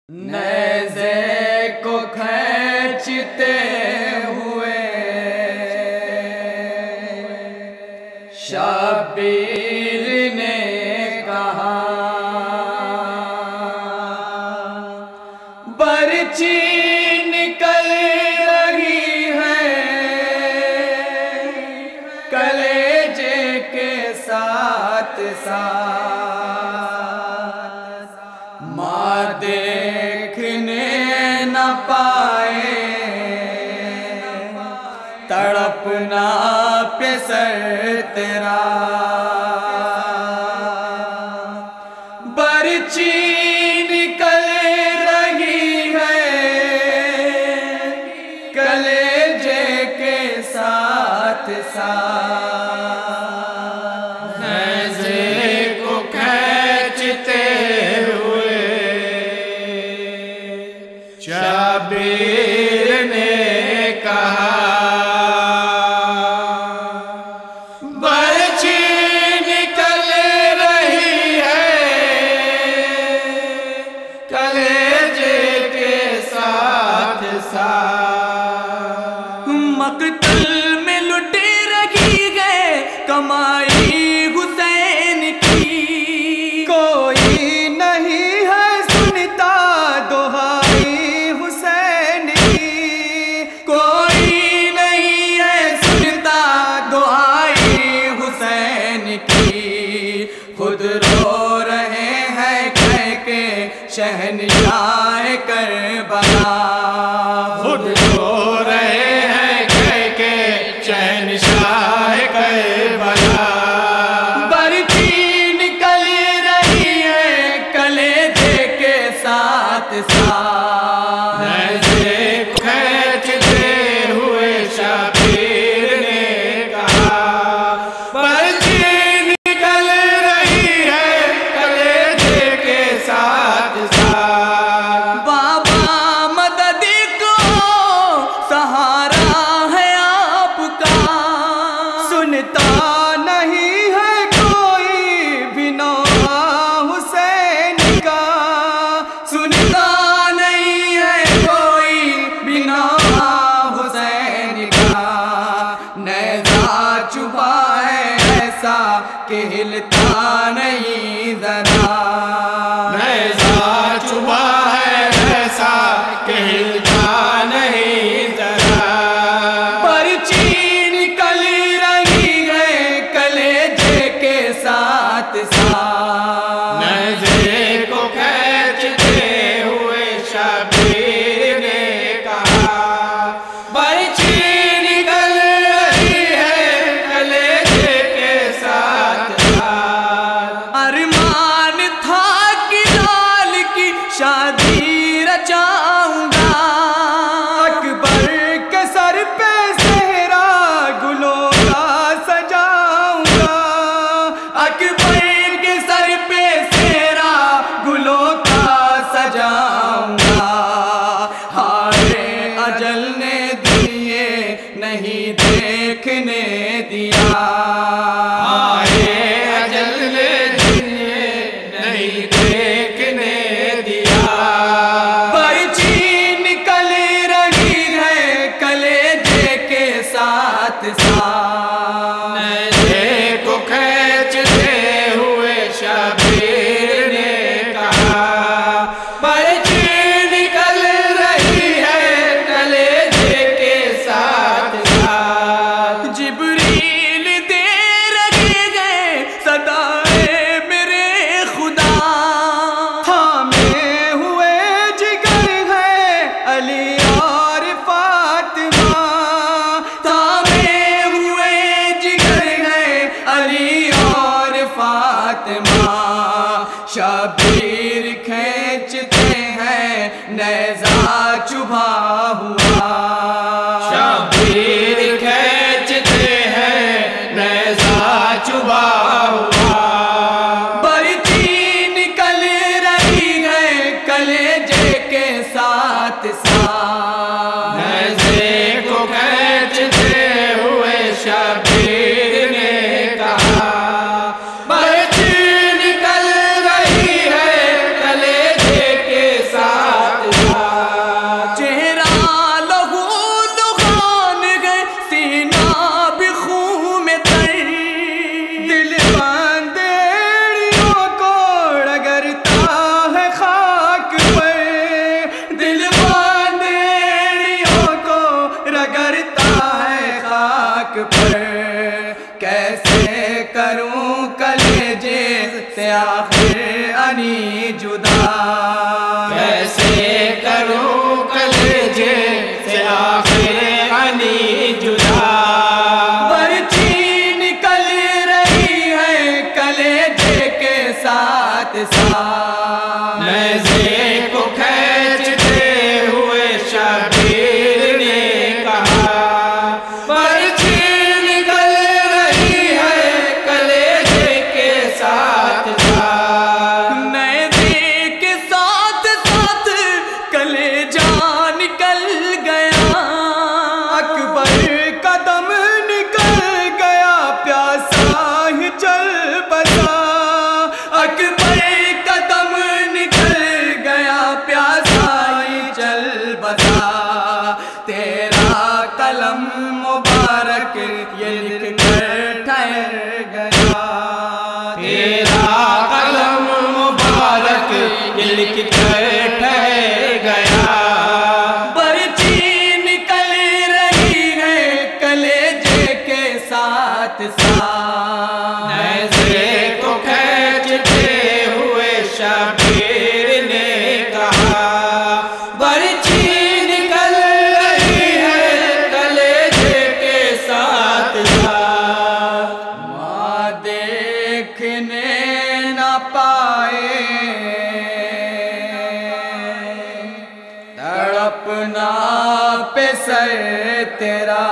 نیزے کو کھینچتے ہوئے شبیر نے کہا، برچی نکل رہی ہے کلیجے کے ساتھ ساتھ، ماں دیکھنے نہ پائے تڑپنا پہ سر تیرا، برچی نکل رہی ہے کلیجے کے ساتھ ساتھ، نیزے کو کھینچتے ہوئے شبیر نے کہا، برچی نکل رہی ہے کلیجے کے ساتھ ساتھ، مقتل میں لٹے رہی ہے کمائی حسین کی، کوئی نہیں ہے سنتا دہائی حسین کی، کوئی نہیں ہے سنتا دہائی حسین کی، خود رو رہے ہیں کہہ کے شہنشاہ کربلا، خود رو رہے ہیں کہہ کے شہنشاہ کربلا، برچی نکل رہی ہے کلیجے کے ساتھ ساتھ، نیزے کو کھینچتے ہوئے شبیر نے کہا، برچی نکل رہی ہے کلیجے کے ساتھ ساتھ، بابا مدد کو سہارا ہے آپ کا، سنتا نہیں ہے کوئی بھی نوحہ حسین کا، سنتا نہیں ہے کوئی بھی نوحہ حسین کا، نیزہ چبھا ہے ایسا کہ ہلتا نہیں ذرا، نیزہ چبھا ہے ایسا کہ ہلتا نہیں ذرا، برچی نکل رہی ہے کلیجے کے ساتھ ساتھ، نیزے کو کھینچتے ہوئے شبیر نے کہا، برچی نکل رہی ہے کلیجے کے ساتھ ساتھ، ارمان تھا کہ لال کی شادی رچاؤں گا، اکبر کے سر پہ صحرا گلوں کا سجاؤں گا، اکبر کے سر پہ صحرا گلوں کا سجاؤں گا، ہارے اجل نے دیے نہیں دیکھنے دیا، ہارے اجل نے دیے نہیں دیکھنے دیا، برچی نکل رہی ہے کلیجے کے ساتھ ساتھ، نیزے کو کھینچتے ہوئے شبیر نے کہا، برچی نکل رہی ہے کلیجے کے ساتھ ساتھ، جبریل دے رہے گئے صدائے میرے خدا، تھامے ہوئے جگر ہے علی اور فاطمہ، تھامے ہوئے جگر ہے علی اور فاطمہ، شبیر کھینچتے ہیں نیزہ چبھا ہوا، شبیر کھینچتے ہیں نیزہ چبھا ہوا، برچی نکل رہی ہے کلیجے کے ساتھ ساتھ، نیزے کو کھینچتے ہوئے شبیر نے کہا، برچی نکل رہی ہے کلیجے کے ساتھ اپنا پہ سر تیرا